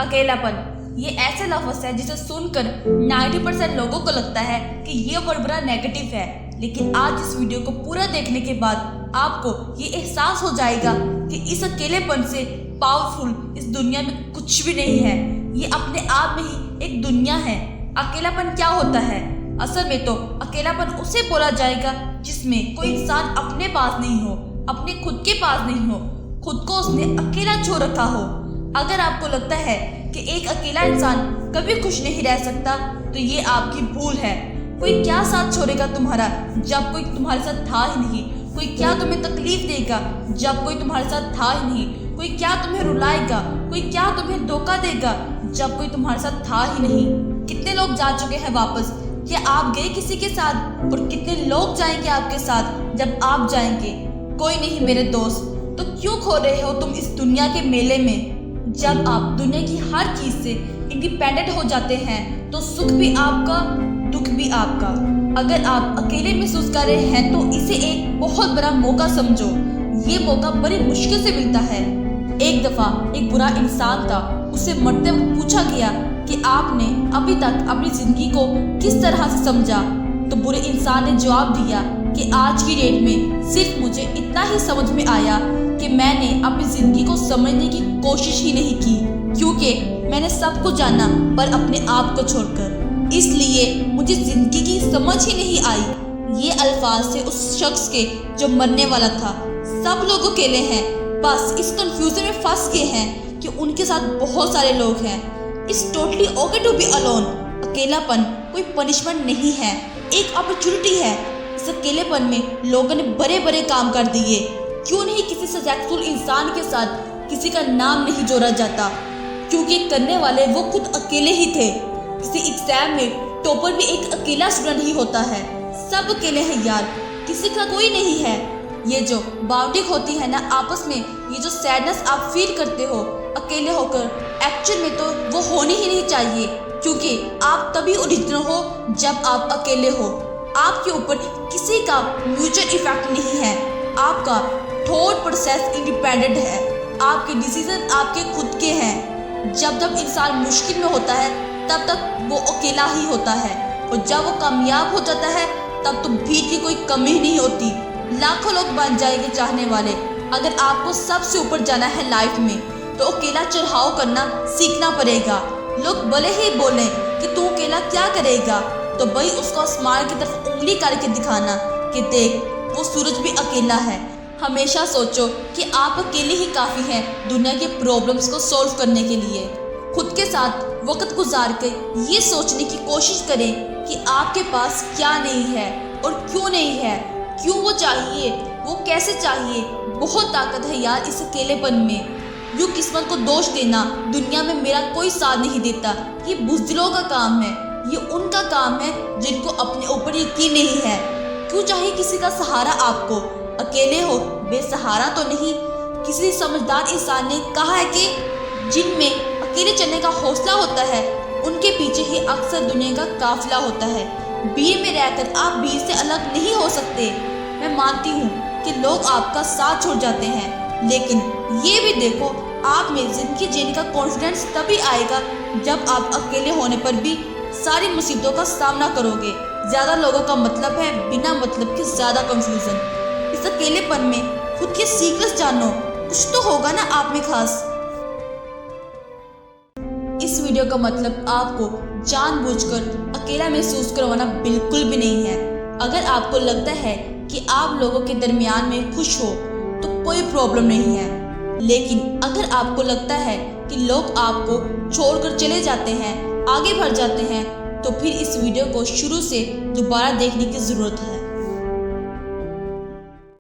अकेलापन ये ऐसे लफ्ज़ है जिसे सुनकर 90% लोगों को लगता है कि ये वर्ड बड़ा नेगेटिव है, लेकिन आज इस वीडियो को पूरा देखने के बाद आपको ये एहसास हो जाएगा कि इस अकेलेपन से पावरफुल इस दुनिया में कुछ भी नहीं है। ये अपने आप में ही एक दुनिया है। अकेलापन क्या होता है? असल में तो अकेलापन उसे बोला जाएगा जिसमें कोई इंसान अपने पास नहीं हो, अपने खुद के पास नहीं हो, खुद को उसने अकेला छोड़ रखा हो। अगर आपको लगता है कि एक अकेला इंसान कभी खुश नहीं रह सकता तो ये आपकी भूल है। कोई क्या साथ छोड़ेगा तुम्हारा जब कोई तुम्हारे साथ था ही नहीं? कोई क्या तुम्हें तकलीफ देगा जब कोई तुम्हारे साथ था ही नहीं? कोई क्या तुम्हें रुलाएगा? कोई क्या तुम्हें धोखा देगा जब कोई तुम्हारे साथ था ही नहीं? कितने लोग जा चुके हैं वापस? क्या आप गए किसी के साथ? और कितने लोग जाएंगे आपके साथ जब आप जाएंगे? कोई नहीं मेरे दोस्त। तो क्यों खो रहे हो तुम इस दुनिया के मेले में? जब आप दुनिया की हर चीज से इंडिपेंडेंट हो जाते हैं तो सुख भी आपका, दुख भी आपका। अगर आप अकेले महसूस कर रहे हैं तो इसे एक बहुत बड़ा मौका समझो। ये मौका बड़ी मुश्किल से मिलता है। एक दफा एक बुरा इंसान था, उसे मरते वक्त पूछा गया कि आपने अभी तक अपनी जिंदगी को किस तरह से समझा? तो बुरे इंसान ने जवाब दिया कि आज की डेट में सिर्फ मुझे इतना ही समझ में आया कि मैंने अपनी जिंदगी को समझने की कोशिश ही नहीं की, क्योंकि मैंने सब कुछ जाना पर अपने आप को छोड़कर, इसलिए मुझे जिंदगी की समझ ही नहीं आई। ये अल्फाज थे उस शख्स के जो मरने वाला था। सब लोग अकेले हैं, बस इस कंफ्यूजन में फंस गए हैं कि उनके साथ बहुत सारे लोग हैं। It's totally okay to be alone. अकेलापन कोई पनिशमेंट नहीं है, एक अपॉर्चुनिटी है। इस अकेलेपन में लोगों ने बड़े बड़े काम कर दिए। क्यों नहीं किसी सक्सेसफुल इंसान के साथ किसी का नाम नहीं जोड़ा जाता? क्योंकि करने वाले वो खुद अकेले ही थे। किसी एग्जाम में टॉपर भी एक अकेला स्टूडेंट ही होता है। सब अकेले हैं यार, किसी का कोई नहीं है। ये जो बाउंडिंग होती है ना आपस में, ये जो सैडनेस आप फील करते हो अकेले होकर, एक्चुअल में तो वो होनी ही नहीं चाहिए, क्योंकि आप तभी ओरिजिनल हो जब आप अकेले हो। आपके ऊपर किसी का म्यूचुअल इफेक्ट नहीं है। आपका थॉट प्रोसेस इंडिपेंडेंट है। आपके डिसीजन आपके खुद के हैं। जब जब इंसान मुश्किल में होता है तब तक वो अकेला ही होता है, और जब वो कामयाब हो जाता है तब तो भीड़ की कोई कमी नहीं होती। लाखों लोग बन जाएंगे चाहने वाले। अगर आपको सबसे ऊपर जाना है लाइफ में तो अकेला चढ़ाव करना सीखना पड़ेगा। लोग भले ही बोलें कि तू अकेला क्या करेगा, तो भाई उसको आसमान की तरफ उंगली करके दिखाना कि देख वो सूरज भी अकेला है। हमेशा सोचो कि आप अकेले ही काफ़ी हैं दुनिया के प्रॉब्लम्स को सॉल्व करने के लिए। खुद के साथ वक्त गुजार कर ये सोचने की कोशिश करें कि आपके पास क्या नहीं है और क्यों नहीं है, क्यों वो चाहिए, वो कैसे चाहिए। बहुत ताकत है यार इस अकेलेपन में। यूँ किस्मत को दोष देना, दुनिया में मेरा कोई साथ नहीं देता, ये बुज़दिलों का काम है। ये उनका काम है जिनको अपने ऊपर यकीन नहीं है। क्यों चाहिए किसी का सहारा आपको? अकेले हो, बेसहारा तो नहीं। किसी समझदार इंसान ने कहा है कि जिनमें अकेले चलने का हौसला होता है उनके पीछे ही अक्सर दुनिया का काफिला होता है। भीड़ में रहकर आप भीड़ से अलग नहीं हो सकते। मैं मानती हूँ कि लोग आपका साथ छोड़ जाते हैं, लेकिन ये भी देखो आप में जिंदगी जीने का कॉन्फिडेंस तभी आएगा जब आप अकेले होने पर भी सारी मुसीबतों का सामना करोगे। ज्यादा लोगों का मतलब है बिना मतलब के ज्यादा कंफ्यूजन। इस अकेलेपन में खुद के सीक्रेट्स जानो, कुछ तो होगा ना आप में खास। इस वीडियो का मतलब आपको जानबूझकर अकेला महसूस करवाना बिल्कुल भी नहीं है। अगर आपको लगता है कि आप लोगों के दरमियान में खुश हो तो कोई प्रॉब्लम नहीं है, लेकिन अगर आपको लगता है कि लोग आपको छोड़कर चले जाते हैं, आगे बढ़ जाते हैं, तो फिर इस वीडियो को शुरू से दोबारा देखने की ज़रूरत है।